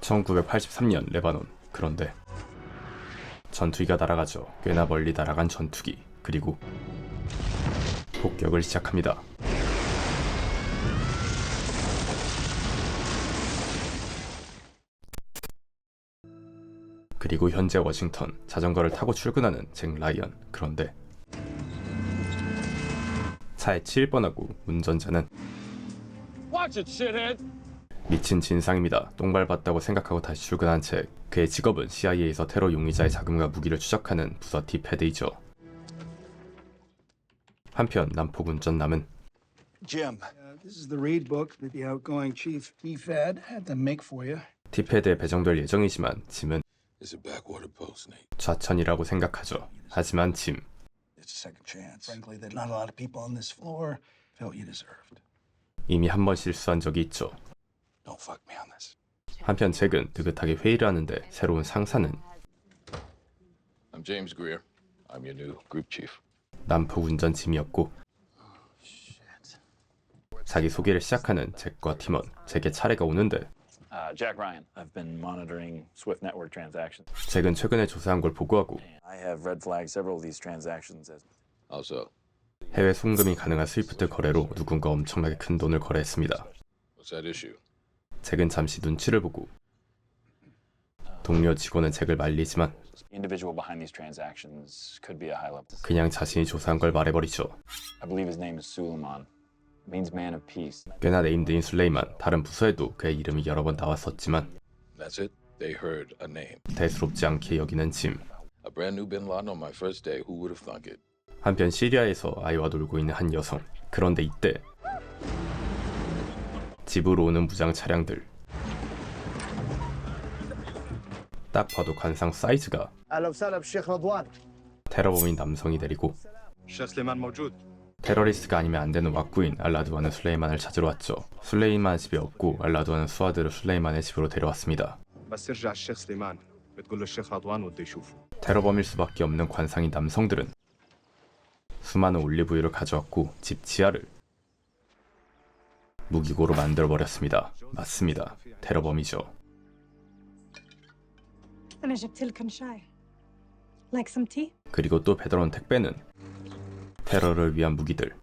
1983년 레바논. 그런데 전투기가 날아가죠. 꽤나 멀리 날아간 전투기. 그리고 폭격을 시작합니다. 그리고 현재 워싱턴. 자전거를 타고 출근하는 잭 라이언. 그런데 차에 치일 뻔하고 운전자는 미친 진상입니다. 똥 밟았다고 생각하고 다시 출근한 잭. 그의 직업은 CIA에서 테러 용의자의 자금과 무기를 추적하는 부서 딥헤드이죠. 한편 남폭 운전남은 Jim, this is the read book that the outgoing chief DFAD had them make for you. 딥헤드에 배정될 예정이지만 짐은 It's a backwater post, Nate. 좌천이라고 생각하죠. 하지만 짐. It's a second chance. Frankly, that not a lot of people on this floor felt you deserved. 이미 한 번 실수한 적이 있죠. Don't fuck me on this. 한편 잭은 느긋하게 회의를 하는데 새로운 상사는 I'm James Greer. I'm your new group chief. 남폭 운전 짐이었고 자기 소개를 시작하는 잭과 팀원. 잭의 차례가 오는데 Jack Ryan. I've been monitoring Swift network transactions. 잭은 최근에 조사한 걸 보고하고 I have red flagged several of these transactions as Also, 해외 송금이 가능한 스위프트 거래로 누군가 엄청나게 큰 돈을 거래했습니다. what's that issue? 잭은 잠시 눈치를 보고 동료 직원은 잭을 말리지만 the individual behind these transactions could be a high level. 그냥 자신이 조사한 걸 말해버리죠. I believe his name is Suleiman. It means man of peace. 꽤나 네임드인 술레이만. 다른 부서에도 그의 이름이 여러 번 나왔었지만 That's it. They heard a name. 대수롭지 않게 여기는 짐. A brand new Bin Laden on my first day. Who would have thunk it? 한편 시리아에서 아이와 놀고 있는 한 여성. 그런데 이때 집으로 오는 무장 차량들. 딱 봐도 관상 사이즈가 테러범인 남성이 내리고 테러리스트가 아니면 안 되는 왁구인 알라두아는 술레이만을 찾으러 왔죠. 술레이만 집에 없고 알라두아는 수하드를 술레이만의 집으로 데려왔습니다. 테러범일 수밖에 없는 관상인 남성들은 수많은 올리브유를 가져왔고 집 지하를 무기고로 만들어버렸습니다. 맞습니다. 테러범이죠. أنا جبت لكم شاي. Like some tea? 그리고 또 배달온 택배는 테러를 위한 무기들.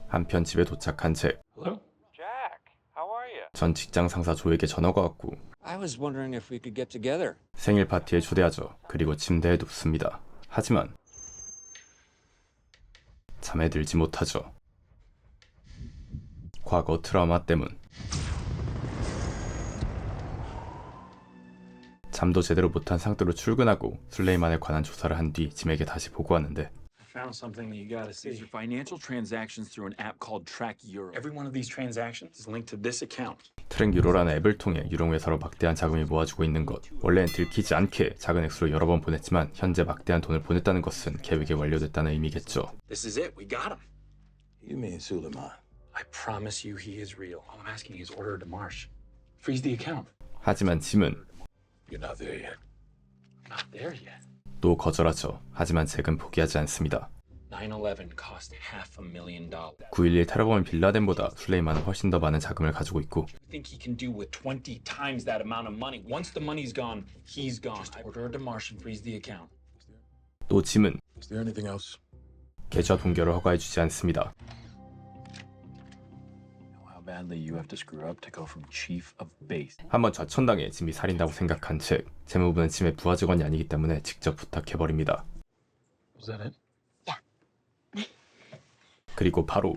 한편 집에 도착한 잭. Hello? Jack, how are you? 전 직장 상사 조에게 전화가 왔고 I was wondering if we could get together. 생일 파티에 초대하죠. 그리고 침대에 눕습니다. 하지만 잠에 들지 못하죠. 과거 트라우마 때문. 잠도 제대로 못한 상태로 출근하고 술레이만에 관한 조사를 한 뒤 짐에게 다시 보고하는데 I found something that you gotta see. These are financial transactions through an app called Track Euro. Every one of these transactions is linked to this account. 트랙 유로라는 앱을 통해 유흥회사로 막대한 자금이 모아지고 있는 것. 원래는 들키지 않게 작은 액수로 여러 번 보냈지만 현재 막대한 돈을 보냈다는 것은 계획이 완료됐다는 의미겠죠. This is it. We got him. You mean Suleiman? I promise you he is real. All I'm asking is order a demarche. Freeze the account. 하지만 짐은 You're not there yet. Not there yet. 또 거절하죠. 하지만 잭은 포기하지 않습니다. 9/11 cost $500,000. 9.11 테러범인 빌라덴보다 술레이만은 훨씬 더 많은 자금을 가지고 있고 I think he can do with 20 times that amount of money. Once the money's gone, he's gone. Just order a demarche and freeze the account. 또 짐은 Is there anything else? 계좌 동결을 허가해주지 않습니다. How badly you have to screw up to go from chief of base. 한번 좌천당해 짐이 살인다고 생각한 잭. 재무부는 짐의 부하 직원이 아니기 때문에 직접 부탁해버립니다. Was that it? 그리고 바로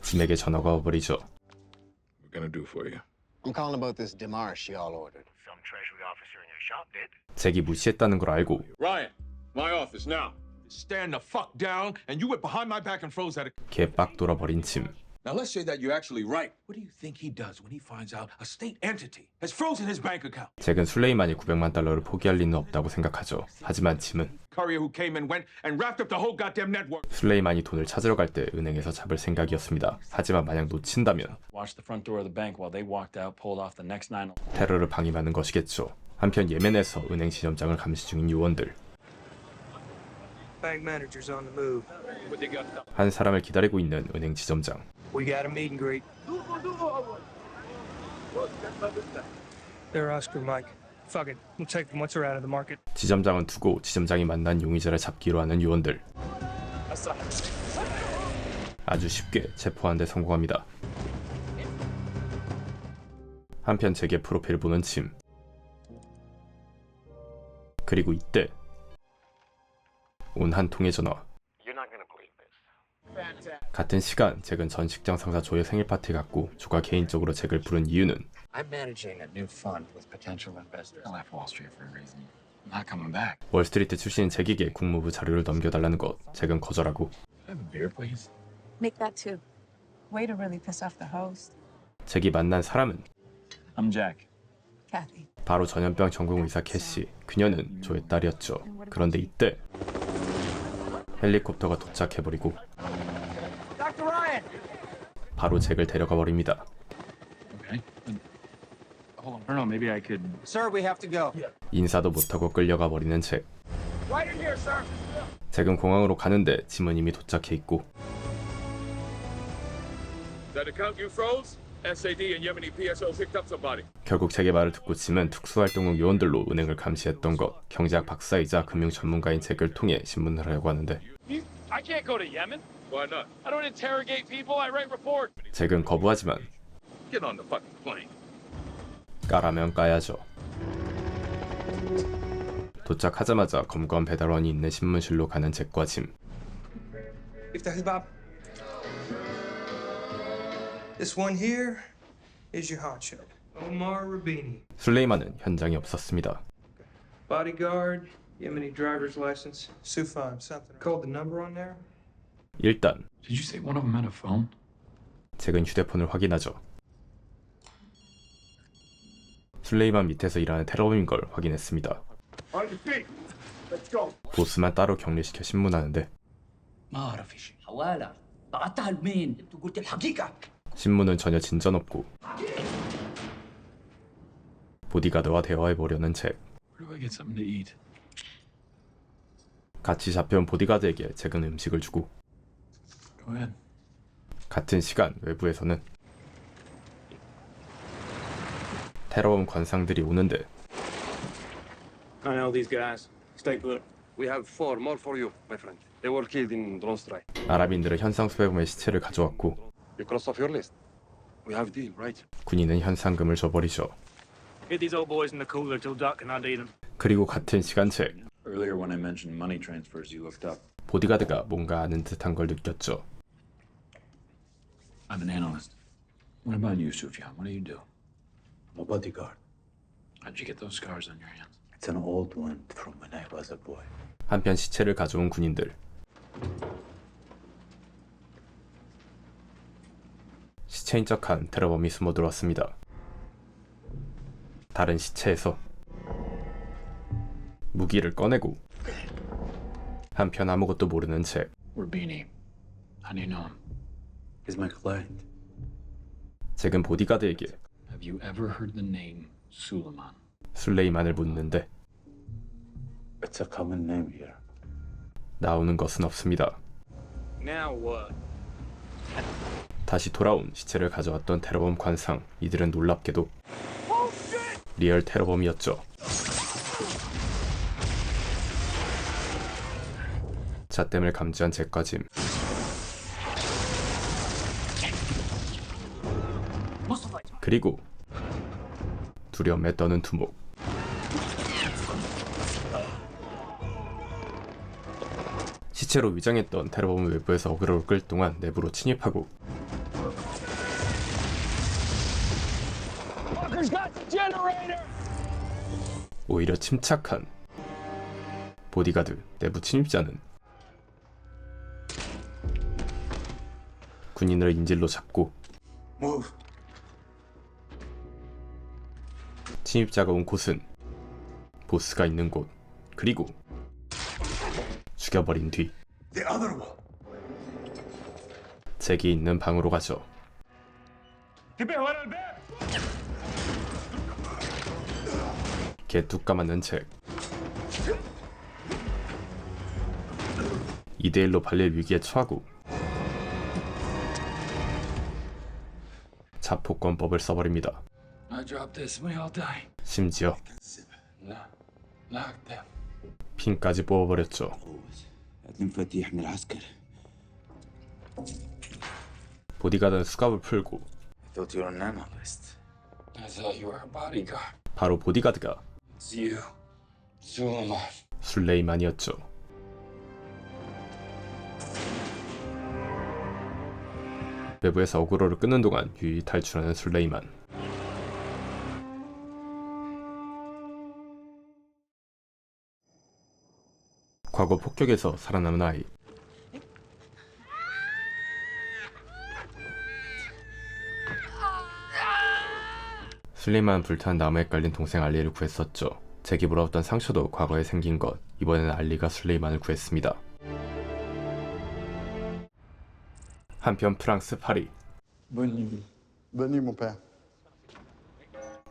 짐에게 전화가 와버리죠. We're gonna do for you. I'm calling about this demarche y'all ordered. Some Treasury officer in your shop did. 잭이 무시했다는 걸 알고 Ryan, my office now. Stand the fuck down, and you went behind my back and froze at it. 개빡 돌아버린 짐. Now let's say that you're actually right. What do you think he does when he finds out a state entity has frozen his bank account? 잭은 술레이만이 $900만 포기할 리는 없다고 생각하죠. 하지만 짐은 Courier who came and went and wrapped up the whole goddamn network. 술레이만이 돈을 찾으러 갈 때 은행에서 잡을 생각이었습니다. 하지만 만약 놓친다면 Watched the front door of the bank while they walked out, pulled off the next 9. 테러를 방임하는 것이겠죠. 한편 예멘에서 은행 지점장을 감시 중인 요원들. Bank manager's on the move. 한 사람을 기다리고 있는 은행 지점장. We got a meet and greet. They're Oscar, Mike. Fuck it. We'll take them once they're out of the market. 지점장은 두고 지점장이 만난 용의자를 잡기로 하는 요원들. 아주 쉽게 체포하는 데 성공합니다. 한편 제게 프로필을 보는 침. 그리고 이때 온 한 통의 전화. 같은 시간 잭은 전 직장 상사 조의 생일 파티 갔고 조가 개인적으로 잭을 부른 이유는 I'm managing a new fund with potential investors. I left Wall Street for a reason. I'm not coming back. 월스트리트 출신인 잭에게 국무부 자료를 넘겨달라는 것. 잭은 거절하고 Have a beer, please. Make that too. Way to really piss off the host. 잭이 만난 사람은 I'm Jack. Kathy. 바로 전염병 전공 의사 캐시. 그녀는 조의 딸이었죠. 그런데 이때 헬리콥터가 도착해버리고 바로 잭을 데려가 버립니다. Okay. Hold on. I don't know. Maybe I could. Sir, we have to go. 인사도 못하고 끌려가 버리는 잭. Right in here, sir. 잭은 공항으로 가는데 짐은 이미 도착해 있고 That account you froze? SAD and Yemeni PSO picked up somebody. 결국 잭의 말을 듣고 짐은 특수활동국 요원들로 은행을 감시했던 것. 경제학 박사이자 금융 전문가인 잭을 통해 신문을 하려고 하는데 I can't go to Yemen. Why not? I don't interrogate people. I write reports. 잭은 거부하지만 Get on the fucking plane. 까라면 까야죠. 도착하자마자 검거한 배달원이 있는 신문실로 가는 잭과 짐. افتح الباب. This one here is your honcho, Omar Rabini. 술레이만은 현장에 없었습니다. Bodyguard, Yemeni driver's license, Sufan, something. Called the number on there? 일단 Did you say one of them had a phone? 잭은 휴대폰을 확인하죠. 술레이만 밑에서 일하는 테러범인 걸 확인했습니다. On your feet. Let's go. 보스만 따로 격리시켜 신문하는데 ما أعرف شيء حوالة بعتها لمين؟ أنت قلت الحقيقة. 신문은 전혀 진전 없고 보디가드와 대화해보려는 잭. Where do I get something to eat? 같이 잡혀온 보디가드에게 잭은 음식을 주고 Go ahead. 같은 시간 외부에서는 테러범 관상들이 오는데 I know these guys. Stay put. We have 4 more for you, my friend. They were killed in drone strike. 아랍인들은 현상 수배범의 시체를 가져왔고 You cross off your list. We have deal, right? 군인은 현상금을 줘버리죠. Get these old boys in the cooler till Doc can ID them. 그리고 같은 시간 잭. Earlier when I mentioned money transfers, you looked up. 보디가드가 뭔가 아는 듯한 걸 느꼈죠. I'm an analyst. What about you, Sufyan? What do you do? I'm a bodyguard. How'd you get those scars on your hands? It's an old one from when I was a boy. 한편 시체를 가져온 군인들. 시체인 척한 테러범이 숨어 들어왔습니다. 다른 시체에서 무기를 꺼내고 한편 아무것도 모르는 잭. Rabini. How do you know him? He's my client. 잭은 보디가드에게 Have you ever heard the name Suleiman? 술레이만을 묻는데 It's a common name here. 나오는 것은 없습니다. Now what? 다시 돌아온 시체를 가져왔던 테러범 관상. 이들은 놀랍게도 리얼 테러범이었죠. 잣댐을 감지한 잭과 짐. 그리고 두려움에 떠는 두목. 시체로 위장했던 테러범은 외부에서 어그로를 끌 동안 내부로 침입하고 오히려 침착한 보디가드. 내부 침입자는 군인을 인질로 잡고 Move. 침입자가 온 곳은 보스가 있는 곳. 그리고 죽여버린 뒤 The other one. 잭이 있는 방으로 가죠. 개뚝 까맞는 잭. 2대1로 발릴 위기에 처하고 자폭권법을 써버립니다. drop this and we all die. 심지어 Knock them. 핀까지 뽑아버렸죠. المفاتيح من العسكر. 보디가드는 수갑을 풀고 I thought you were an analyst. I thought you were a bodyguard. 바로 보디가드가 It's you, Suleiman. 술레이만이었죠. 외부에서 어그로를 끄는 동안 유유히 탈출하는 술레이만. 과거 폭격에서 살아남은 아이. 술레이만은 불타는 나무에 깔린 동생 알리를 구했었죠. 제기 물어왔던 상처도 과거에 생긴 것. 이번에는 알리가 술레이만을 구했습니다. 한편 프랑스 파리.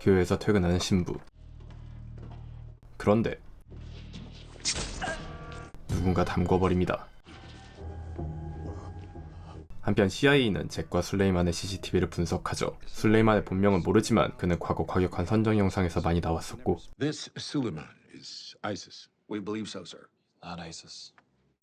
교회에서 퇴근하는 신부. 그런데 누군가 담궈버립니다. 한편 CIA는 잭과 술레이만의 CCTV를 분석하죠. 술레이만의 본명은 모르지만 그는 과거 과격한 선정 영상에서 많이 나왔었고 This Suleiman is ISIS. We believe so, sir. Not ISIS.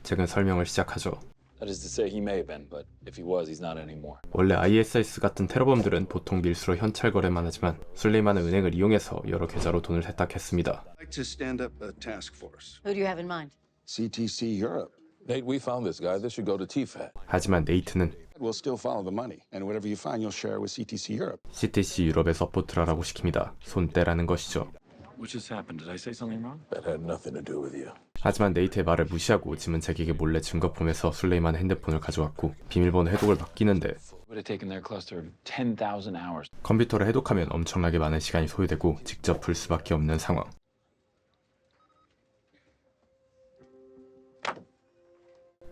잭은 설명을 시작하죠. That is to say, he may have been, but if he was, he's not anymore. 원래 ISIS 같은 테러범들은 보통 밀수로 현찰 거래만 하지만 술레이만은 은행을 이용해서 여러 계좌로 돈을 세탁했습니다. I'd like to stand up a task force. Who do you have in mind? CTC Europe. Nate, we found this guy. This should go to TFAT. 하지만 네이트는 We'll still follow the money, and whatever you find, you'll share with CTC Europe. CTC 유럽에 서포트를 하라고 시킵니다. 손떼라는 것이죠. What just happened? Did I say something wrong? That had nothing to do with you. 하지만 네이트의 말을 무시하고 짐은 잭에게 몰래 증거품에서 술레이만의 핸드폰을 가져왔고 비밀번호 해독을 맡기는데 Would have taken their cluster 10,000 hours. 컴퓨터를 해독하면 엄청나게 많은 시간이 소요되고 직접 풀 수밖에 없는 상황.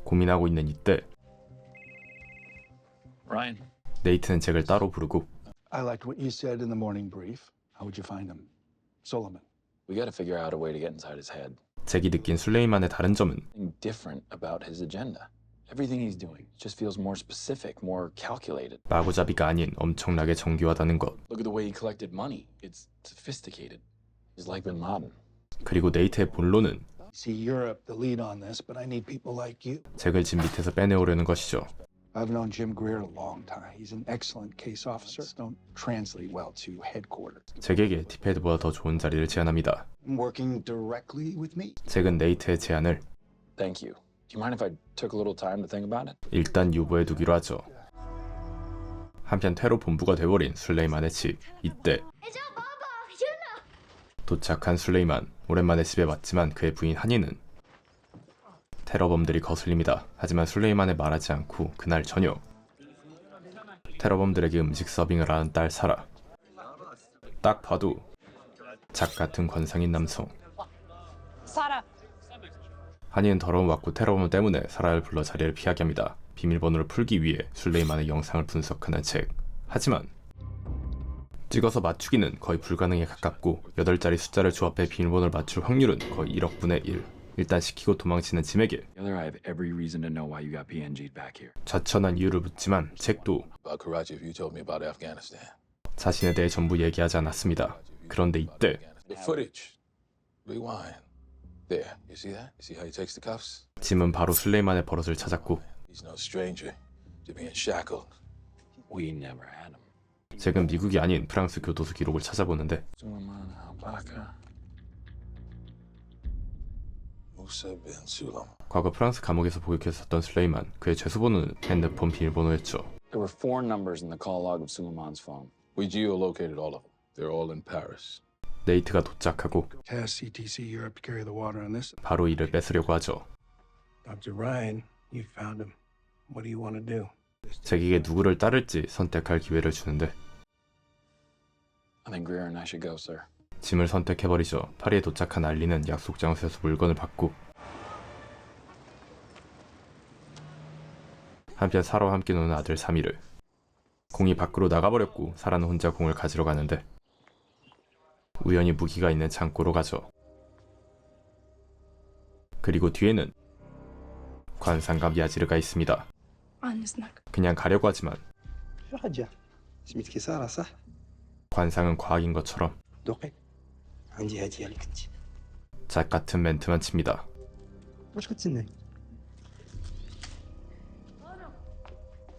고민하고 있는 이때 Ryan, 네이트는 잭을 따로 부르고 I liked what you said in the morning brief. How would you find him? Solomon. we got to figure out a way to get inside his head. 잭이 느낀 술레이만의 다른 점은 Something different about his agenda. Everything he's doing just feels more specific, more calculated. 마구잡이가 아닌 엄청나게 정교하다는 것. Look at the way he collected money. It's sophisticated. He's like Bin Laden. 그리고 네이트의 본론은 See Europe the lead on this, but I need people like you. 잭을 짐 밑에서 빼내오려는 것이죠. I've known Jim Greer a long time. He's an excellent case officer. Don't translate well to headquarters. 잭에게 티페드보다 더 좋은 자리를 제안합니다. Working directly with me. 잭은 네이트의 제안을 Thank you. Do you mind if I took a little time to think about it? 일단 유보해 두기로 하죠. 한편 테러 본부가 돼버린 술레이만의 집. 이때 도착한 술레이만. 오랜만에 집에 왔지만 그의 부인 하니는 테러범들이 거슬립니다. 하지만 술레이만에 말하지 않고 그날 저녁 테러범들에게 음식 서빙을 하는 딸 사라. 딱 봐도 작 같은 관상인 남성. 하니는 더러운 왁구 테러범 때문에 사라를 불러 자리를 피하게 합니다. 비밀번호를 풀기 위해 술레이만의 영상을 분석하는 책. 하지만 찍어서 맞추기는 거의 불가능에 가깝고 8자리 숫자를 조합해 비밀번호를 맞출 확률은 거의 1억 분의 1. 일단 시키고 도망치는 짐에게 Together, I have every reason to know why you got PNG'd back here. 자천한 이유를 묻지만 잭도 About Karachi, if you told me about Afghanistan. 자신에 대해 전부 얘기하지 않았습니다. 그런데 이때 The footage. Rewind. There. You see that? You see how he takes the cuffs? 짐은 바로 술레이만의 버릇을 찾았고 He's no stranger to being shackled. We never had him. 잭은 미국이 아닌 프랑스 교도소 기록을 찾아보는데 Suleiman al-Baka. Musa bin Suleiman. 과거 프랑스 감옥에서 복역했었던 술레이만. 그의 죄수번호는 핸드폰 비밀번호였죠. There were 4 numbers in the call log of Suleiman's phone. We geolocated all of them. They're all in Paris. 네이트가 도착하고 Task CTC Europe to carry the water on this. 바로 이를 뺏으려고 하죠. Dr. Ryan, you found him. What do you want to do? 잭에게 누구를 따를지 선택할 기회를 주는데 I think Greer and I should go, sir. 짐을 선택해버리죠. 파리에 도착한 알리는 약속 장소에서 물건을 받고 한편 사라와 함께 노는 아들 사미를. 공이 밖으로 나가버렸고 사라는 혼자 공을 가지러 가는데 우연히 무기가 있는 창고로 가죠. 그리고 뒤에는 관상갑 야지르가 있습니다. 그냥 가려고 하지만 관상은 과학인 것처럼 دقي عندي هدية لك انت. 작 같은 멘트만 칩니다. واش كتسناي؟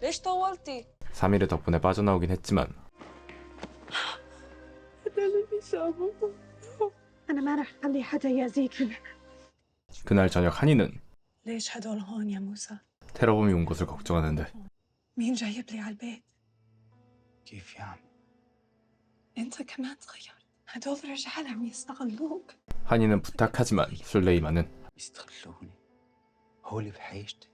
ليش طولتي؟ 3일의 덕분에 빠져나오긴 했지만 أنا ما رح أخلي حدا يأذيك. 그날 저녁 한이는 ليش هدول هون يا موسى؟ 테러범이 온 것을 걱정하는데 مين جايب لي على البيت؟ كيف يعني؟ أنت كمان تغيرت. هدول رجال عم يستغلوك. 한이는 부탁하지만 술레이만은 يستغلوني هو اللي بحيشتي.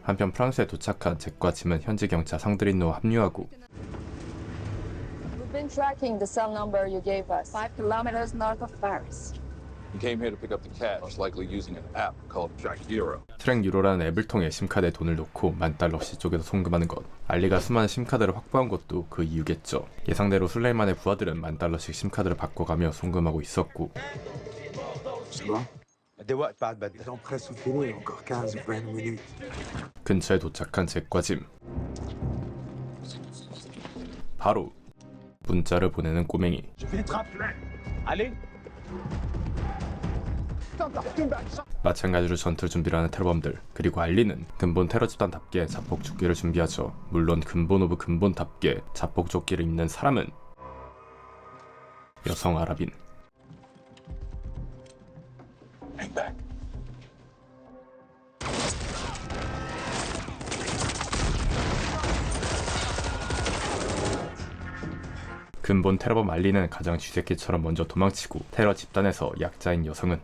한편 프랑스에 도착한 잭과 짐은 현지 경찰 상드린노와 합류하고 We've been tracking the cell number you gave us. 5 kilometers north of Paris. He came here to pick up the cash, likely using an app called Track Euro. 트랙 유로라는 앱을 통해 심카드에 돈을 넣고 $10,000씩 쪼개서 송금하는 것. 알리가 수많은 심카드를 확보한 것도 그 이유겠죠. 예상대로 술레이만의 부하들은 $10,000씩 심카드를 바꿔가며 송금하고 있었고 근처에 도착한 잭과 짐. 바로 문자를 보내는 꼬맹이. 마찬가지로 전투 준비를 하는 테러범들, 그리고 알리는 근본 테러 집단답게 자폭 조끼를 준비하죠. 물론 근본 오브 근본답게 자폭 조끼를 입는 사람은 여성 아랍인. 근본 테러범 알리는 가장 쥐새끼처럼 먼저 도망치고 테러 집단에서 약자인 여성은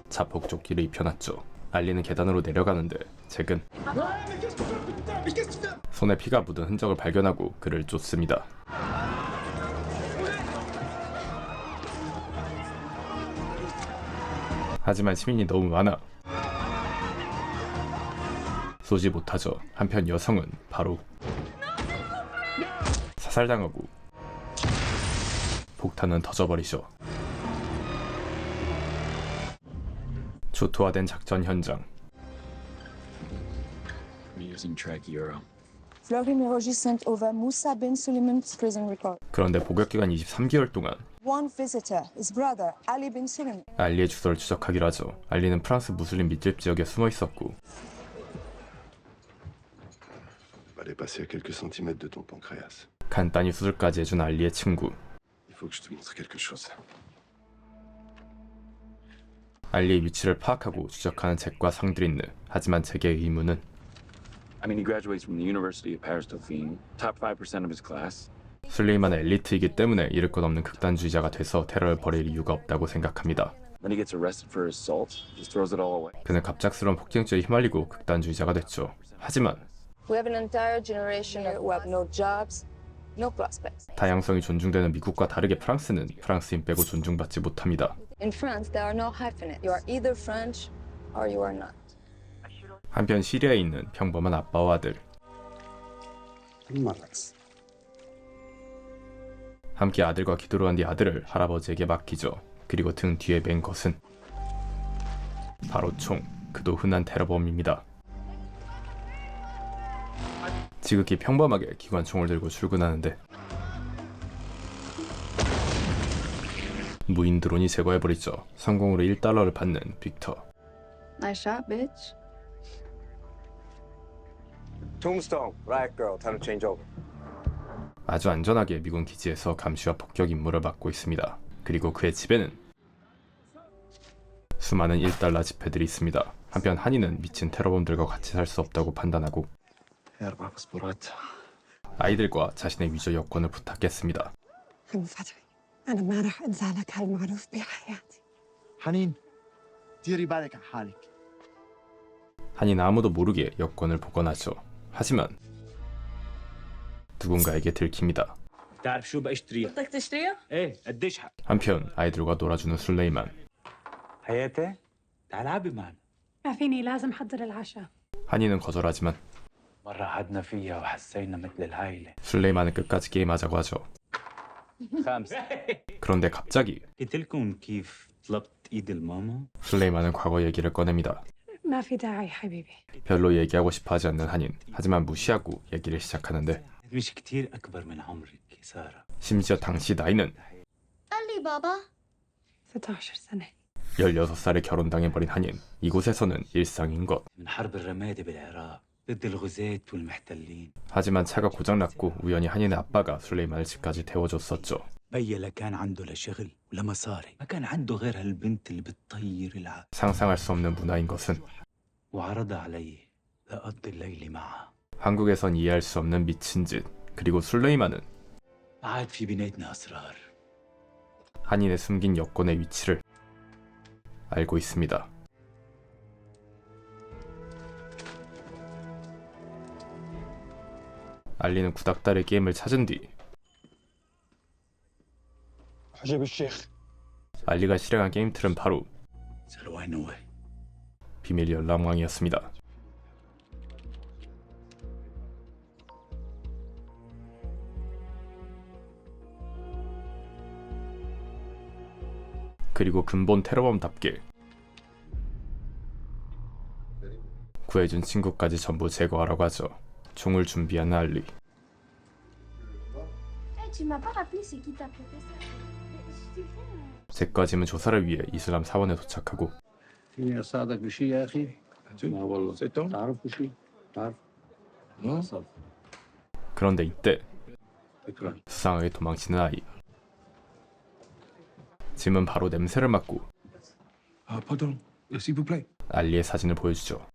자폭 조끼를 입혀놨죠. 알리는 계단으로 내려가는데 잭은 손에 피가 묻은 흔적을 발견하고 그를 쫓습니다. 하지만 시민이 너무 많아 쏘지 못하죠. 한편 여성은 바로 사살당하고 폭탄은 터져버리죠. 초토화된 작전 현장. We're using Track Euro. Fleur numéro sent over Moussa bin Suleiman's prison record. 그런데 복역 기간 23개월 동안 One visitor, his brother, Ali bin Suleiman. 알리의 주소를 추적하기로 하죠. 알리는 프랑스 무슬림 밀집 지역에 숨어 있었고 Fallait passer à quelques centimètres de ton pancréas. 간단히 수술까지 해준 알리의 친구. Il faut que je te montre quelque chose. 알리의 위치를 파악하고 추적하는 잭과 상드린느. 하지만 잭의 의문은 I mean, he graduates from the University of Paris Dauphine, top 5% of his class. 술레이만은 엘리트이기 때문에 잃을 것 없는 극단주의자가 돼서 테러를 벌일 이유가 없다고 생각합니다. Then he gets arrested for assault, just throws it all away. 그는 갑작스러운 폭행죄에 휘말리고 극단주의자가 됐죠. 하지만 We have an entire generation who have no jobs, no prospects. 다양성이 존중되는 미국과 다르게 프랑스는 프랑스인 빼고 존중받지 못합니다. In France, there are no hyphenates. You are either French or you are not. 한편 시리아에 있는 평범한 아빠와 아들. 함께 아들과 기도를 한 뒤 아들을 할아버지에게 맡기죠. 그리고 등 뒤에 맨 것은 바로 총, 그도 흔한 테러범입니다. 지극히 평범하게 기관총을 들고 출근하는데 무인 드론이 제거해버리죠. 성공으로 $1를 받는 빅터. Nice shot, bitch. Tombstone, riot girl, time to change over. 아주 안전하게 미군 기지에서 감시와 폭격 임무를 맡고 있습니다. 그리고 그의 집에는 수많은 $1 지폐들이 있습니다. 한편 한이는 미친 테러범들과 같이 살 수 없다고 판단하고 아이들과 자신의 위조 여권을 부탁했습니다. عم فتحي أنا ما رح أنسى لك هالمعروف بحياتي. حنين ديري بالك على حالك. 한이는 아무도 모르게 여권을 복원하죠. 하지만 누군가에게 들킵니다. تعرف شو بشتريها؟ بدك تشتريها؟ ايه قديش 한편 아이들과 놀아주는 술레이만. حياتي تعال عبي معنا. ما فيني لازم أحضر العشاء. 한이는 거절하지만 مرة قعدنا فيها وحسينا مثل العائلة. 술레이만은 끝까지 게임하자고 하죠. خامسة. 그런데 갑자기 قلت لكم كيف طلبت ايد الماما؟ 술레이만은 과거 얘기를 꺼냅니다. ما في داعي حبيبي. 별로 얘기하고 싶어 하지 않는 한인. 하지만 무시하고 얘기를 시작하는데 مش كتير أكبر من عمرك يا سارة. 심지어 당시 나이는 قال لي بابا 16 سنة 16살에 결혼당해버린 한인. 이곳에서는 일상인 것. من حرب الرمادي بالعراق ضد الغزاة والمحتلين. 하지만 차가 고장났고 우연히 한인의 아빠가 술레이만을 집까지 태워줬었죠. بيا لا كان عنده لا شغل ولا مصاري، ما كان عنده غير هالبنت اللي بتطير العقل. 상상할 수 없는 문화인 것은 وعرضها علي لأقضي الليل معها. 한국에선 이해할 수 없는 미친 짓. 그리고 술레이만은 بعد في بيناتنا أسرار. 한인의 숨긴 여권의 위치를 알고 있습니다. 알리는 구닥다리 게임을 찾은 뒤 알리가 실행한 게임 틀은 바로 비밀 열람왕이었습니다. 그리고 근본 테러범답게 구해준 친구까지 전부 제거하라고 하죠. 총을 준비하는 알리. 제과짐은 조사를 위해 이슬람 사원에 도착하고 그런데 이때 수상하게 도망치는 아이. 짐은 바로 냄새를 맡고 알리의 사진을 보여주죠.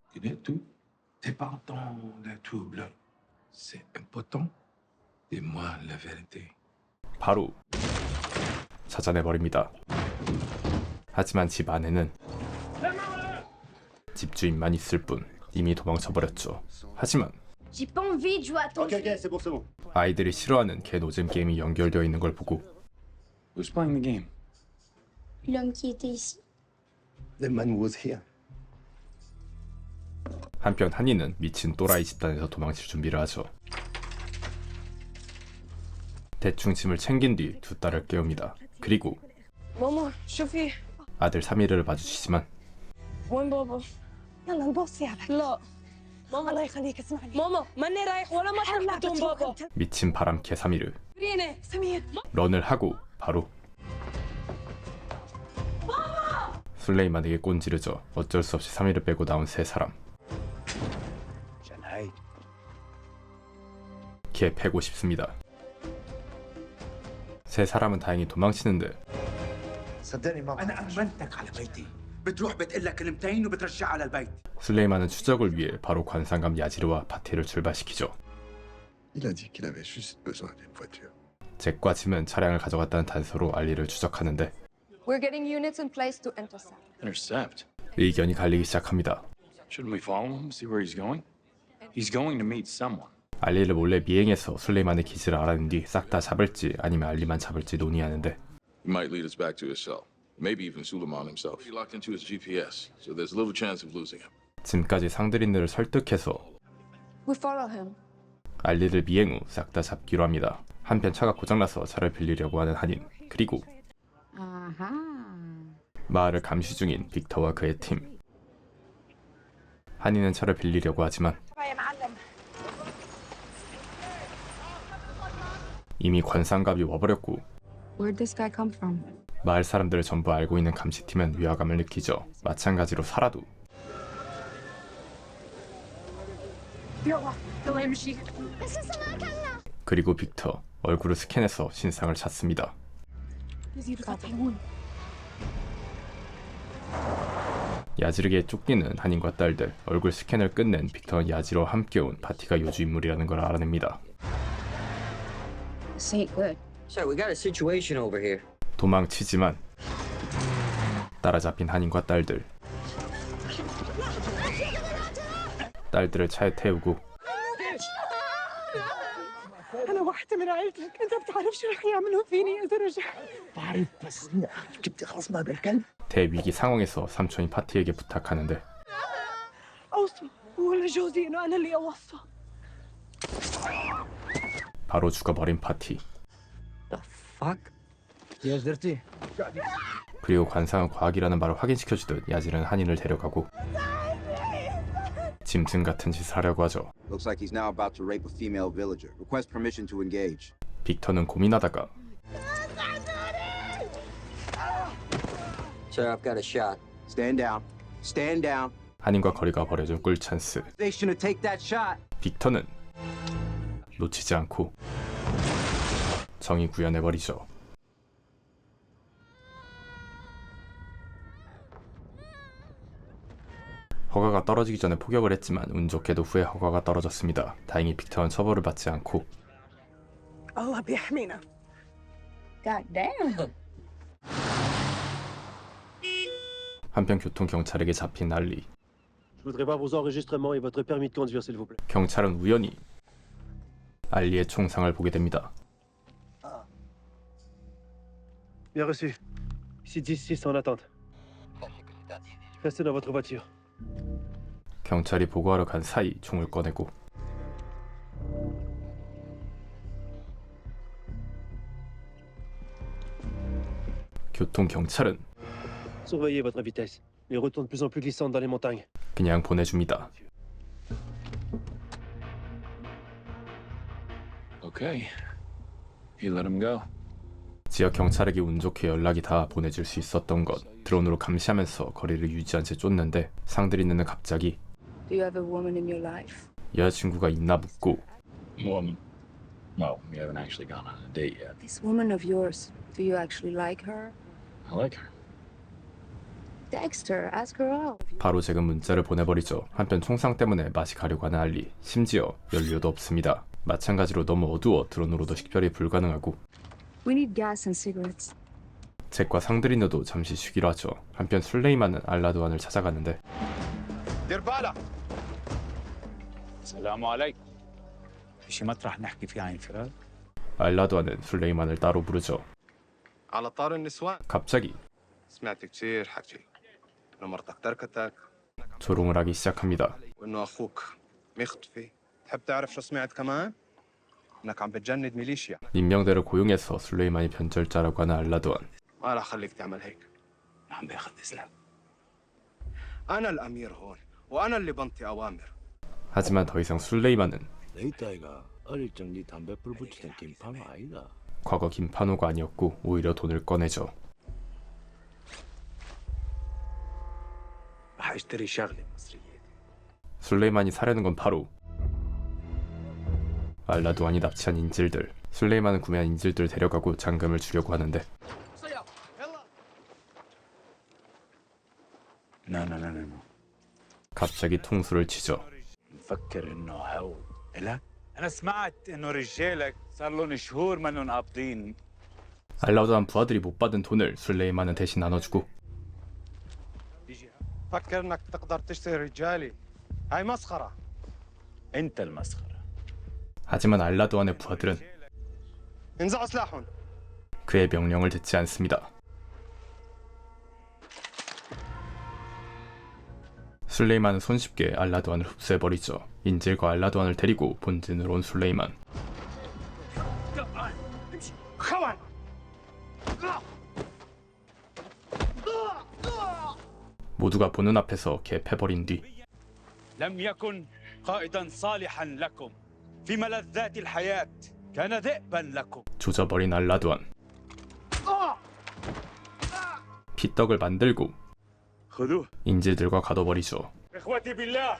바로 찾아내버립니다. 하지만 집 안에는 집주인만 있을 뿐 이미 도망쳐버렸죠. 하지만 아이들이 싫어하는 개노잼 게임이 연결되어 있는 걸 보고 Who's playing the game? L'homme qui était ici. The man was here. 한편 한이는 미친 또라이 집단에서 도망칠 준비를 하죠. 대충 짐을 챙긴 뒤 두 딸을 깨웁니다. 그리고 ماما شوفي 아들 사미르를 마주치지만 وين بابا؟ يلا نبص يا بك لا ماما الله يخليك اسمعني ماما ماني رايح ولا مطرح بدون بابا 미친 바람캐 사미르 رينا سمير 런을 하고 바로 술레이만에게 꼰지르죠. 어쩔 수 없이 사미를 빼고 나온 세 사람. 걔 패고 싶습니다. 세 사람은 다행히 도망치는데 أنا أمنتك على بيتي. بتروح بتقول لك كلمتين وبترجعها للبيت. 술레이만은 추적을 위해 바로 관상감 야지르와 파티를 출발시키죠. Il a dit qu'il avait juste besoin d'une voiture. 잭과 짐은 차량을 가져갔다는 단서로 알리를 추적하는데 We're getting units in place to intercept. Intercept? 의견이 갈리기 시작합니다. Shouldn't we follow him, see where he's going? He's going to meet someone. 알리를 몰래 미행해서 술레이만의 기지를 알아낸 뒤 싹 다 잡을지 아니면 알리만 잡을지 논의하는데 He might lead us back to his cell. Maybe even Suleiman himself. He locked into his GPS, so there's little chance of losing him. 짐까지 상드린느를 설득해서 We follow him. 알리를 미행 후 싹 다 잡기로 합니다. 한편 차가 고장나서 차를 빌리려고 하는 한인. 그리고 마을을 감시 중인 빅터와 그의 팀. 한인은 차를 빌리려고 하지만 이미 관상갑이 와버렸고 Where'd this guy come from? 마을 사람들을 전부 알고 있는 감시팀은 위화감을 느끼죠. 마찬가지로 사라도 그리고 빅터 얼굴을 스캔해서 신상을 찾습니다. 야지르게 쫓기는 한인과 딸들. 얼굴 스캔을 끝낸 빅터는 야지르와 함께 온 파티가 요주 인물이라는 걸 알아냅니다. This ain't good. Sir, we got a situation over here. 도망치지만 따라잡힌 한인과 딸들. 딸들을 차에 태우고 أنا واحدة من عائلتك، أنت بتعرف شو رح يعملوا فيني إذا رجعت. بعرف بس جبتي خلصنا بالكلب. 대위기 상황에서 삼촌이 파티에게 부탁하는데 أوصل ولا جوزي إنه أنا اللي أوصل. 바로 죽어버린 파티. 그리고 관상은 과학이라는 말을 확인시켜주듯 야지르는 한인을 데려가고 짐승 같은 짓을 하려고 하죠. Looks like he's now about to rape a female villager. Request permission to engage. 빅터는 고민하다가 Sir, I've got a shot. Stand down. Stand down. 한인과 거리가 벌어진 꿀 찬스. They shouldn't take that shot. 빅터는 놓치지 않고 정의 구현해버리죠. 허가가 떨어지기 전에 포격을 했지만 운 좋게도 후에 허가가 떨어졌습니다. 다행히 빅터는 처벌을 받지 않고 الله بيحمينا. God damn. 한편 교통경찰에게 잡힌 알리. Je voudrais voir vos enregistrements et votre permis de conduire, s'il vous plaît. 경찰은 우연히 알리의 총상을 보게 됩니다. Bien reçu. Ici 10-6 en attente. Restez dans votre voiture. 경찰이 보고하러 간 사이 총을 꺼내고 교통경찰은 Surveillez votre vitesse. Les routes sont de plus en plus glissantes dans les montagnes. 그냥 보내줍니다. Okay. You let him go. 지역 경찰에게 운 좋게 연락이 다 보내질 수 있었던 것. 드론으로 감시하면서 거리를 유지한 채 쫓는데 상드리는 갑자기 Do you have a woman in your life? 여자친구가 있나 묻고 Woman. No, we haven't actually gone on a date yet. This woman of yours, do you actually like her? I like her. Text her, ask her out. 바로 지금 문자를 보내버리죠. 한편 총상 때문에 맛이 가려고 하는 알리. 심지어 연료도 없습니다. 마찬가지로 너무 어두워 드론으로도 식별이 불가능하고 We need gas and cigarettes. 잭과 상드리누도 잠시 쉬기로 하죠. 한편 술레이만은 알라두안을 찾아가는데 دير بالك. السلام عليكم. في شي مطرح نحكي فيه عن انفراد؟ 알라두안은 술레이만을 따로 부르죠. على طار النسوان. 갑자기 سمعت كثير حكي انه مرتك تركتك 조롱을 하기 시작합니다. وانه اخوك مختفي. تحب تعرف شو سمعت كمان؟ انك عم بتجند ميليشيا. 임명대를 고용해서 술레이만이 변절자라고 하는 알라두안. ما راح اخليك تعمل هيك. عم باخذ اسلام. انا الامير هون وانا اللي بنطي اوامر. 하지만 더 이상 술레이만은 내 딸가 어릴 적 네 담배불 붙이던 김판호 아이가. 과거 김판호가 아니었고 오히려 돈을 꺼내죠. راح اشتري شغله مصريه. 술레이만이 사려는 건 바로 알라두안이 납치한 인질들. 술레이만은 구매한 인질들을 데려가고 잔금을 주려고 하는데 لا لا لا لا. 갑자기 통수를 치죠. مفكر انه هو لا. انا سمعت انه رجالك صار لهم شهور منهم قابضين. 알라두안 부하들이 못 받은 돈을 술레이만은 대신 나눠주고 فكر انك تقدر تشتري رجالي. هاي مسخره. انت المسخره. 하지만 알라두안의 부하들은 انزعوا سلاحهم. 그의 명령을 듣지 않습니다. 술레이만은 손쉽게 알라두안을 흡수해버리죠. 인질과 알라두안을 데리고 본진으로 온 술레이만. 모두가 보는 앞에서 개패버린 뒤 لم يكن قائدا صالحا لكم في ملذات الحياة. كان ذئبا لكم. 조져버린 알라두안. 피떡을 만들고 خذوه. 인질들과 가둬버리죠. إخوتي بالله،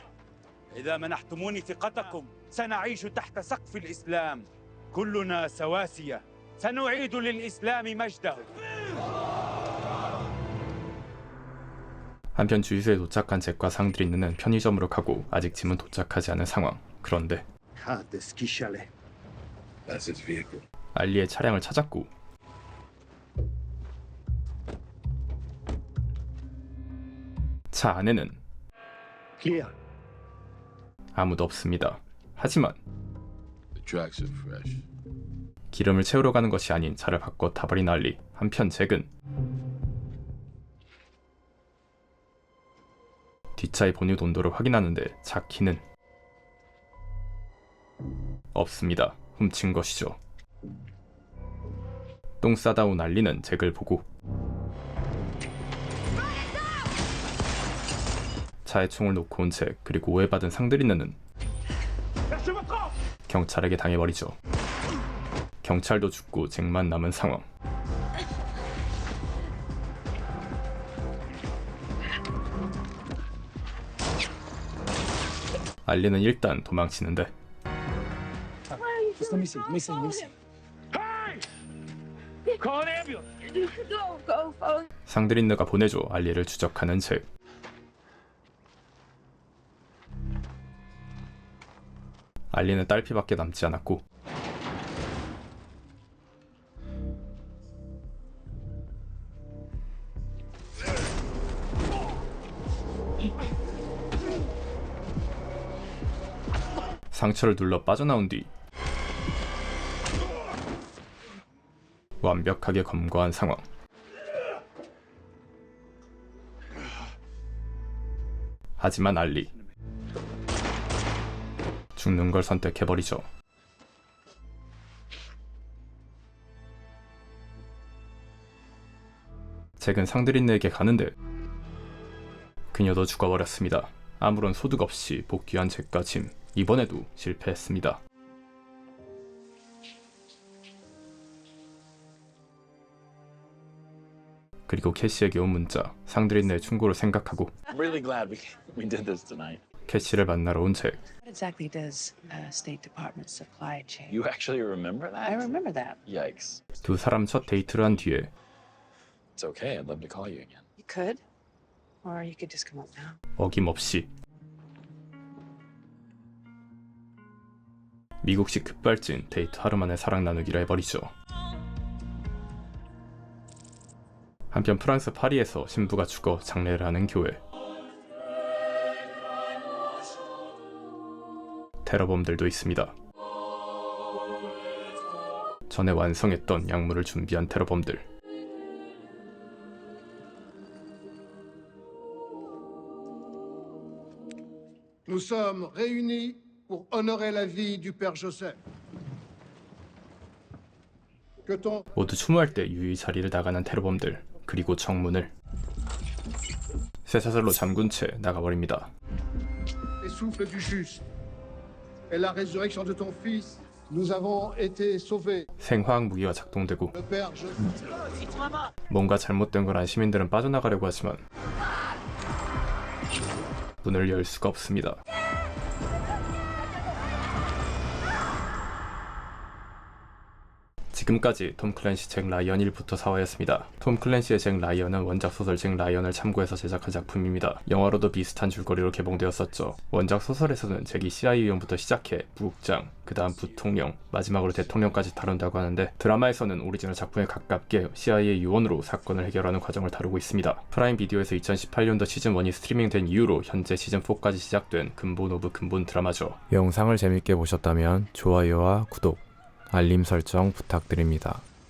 إذا منحتموني ثقتكم سنعيش تحت سقف الإسلام. كلنا سواسية. سنعيد للإسلام مجده. 한편 주유소에 도착한 잭과 상드리누는 편의점으로 가고 아직 짐은 도착하지 않은 상황. 그런데 هذا سكيشالي. That's his vehicle. 알리의 차량을 찾았고 차 안에는 كلير. 아무도 없습니다. 하지만 The tracks are fresh. 기름을 채우러 가는 것이 아닌 차를 바꿔 타버린 알리. 한편 잭은 뒷차의 본유 온도를 확인하는데 차 키는 없습니다. 훔친 것이죠. 똥 싸다 온 알리는 잭을 보고 차에 총을 놓고 온 잭 그리고 오해받은 상드린느는 경찰에게 당해버리죠. 경찰도 죽고 잭만 남은 상황. 알리는 일단 도망치는데 Just let me see. Call an ambulance. Go, phone. 상드린느가 보내줘 알리를 추적하는 잭. 알리는 딸피밖에 남지 않았고 상처를 눌러 빠져나온 뒤 완벽하게 검거한 상황. 하지만 알리 죽는 걸 선택해버리죠. 잭은 상드린느에게 가는데 그녀도 죽어버렸습니다. 아무런 소득 없이 복귀한 잭과 짐, 이번에도 실패했습니다. 그리고 캐시에게 온 문자, 상드린느의 충고를 생각하고 I'm really glad we did this tonight. 캐시를 만나러 온 잭. What exactly does State Department supply chain? You actually remember that? I remember that. Yikes. 두 사람 첫 데이트를 한 뒤에 It's okay. I'd love to call you again. You could, or you could just come up now. 어김없이 미국식 급발진 데이트 하루 만에 사랑 나누기를 해버리죠. 한편 프랑스 파리에서 신부가 죽어 장례를 하는 교회. 테러범들도 있습니다. 전에 완성했던 약물을 준비한 테러범들. Nous sommes réunis pour honorer la vie du Père Joseph. Que ton 모두 추모할 때 유유히 자리를 나가는 테러범들, 그리고 정문을 쇠사슬로 잠근 채 나가버립니다. et souffle du juste et la résurrection de ton Fils, nous avons été sauvés. 생화학 무기가 작동되고 Le Père Joseph. 뭔가 잘못된 걸 안 시민들은 빠져나가려고 하지만 문을 열 수가 없습니다. 지금까지 톰 클랜시 잭 라이언 1부터 4화였습니다. 톰 클랜시의 잭 라이언은 원작 소설 잭 라이언을 참고해서 제작한 작품입니다. 영화로도 비슷한 줄거리로 개봉되었었죠. 원작 소설에서는 잭이 CIA 요원부터 시작해 부국장, 그 다음 부통령, 마지막으로 대통령까지 다룬다고 하는데 드라마에서는 오리지널 작품에 가깝게 CIA 요원으로 사건을 해결하는 과정을 다루고 있습니다. 프라임 비디오에서 2018년도 시즌1이 스트리밍된 이후로 현재 시즌4까지 시작된 근본 오브 근본 드라마죠. 영상을 재밌게 보셨다면 좋아요와 구독, 알림 설정 부탁드립니다.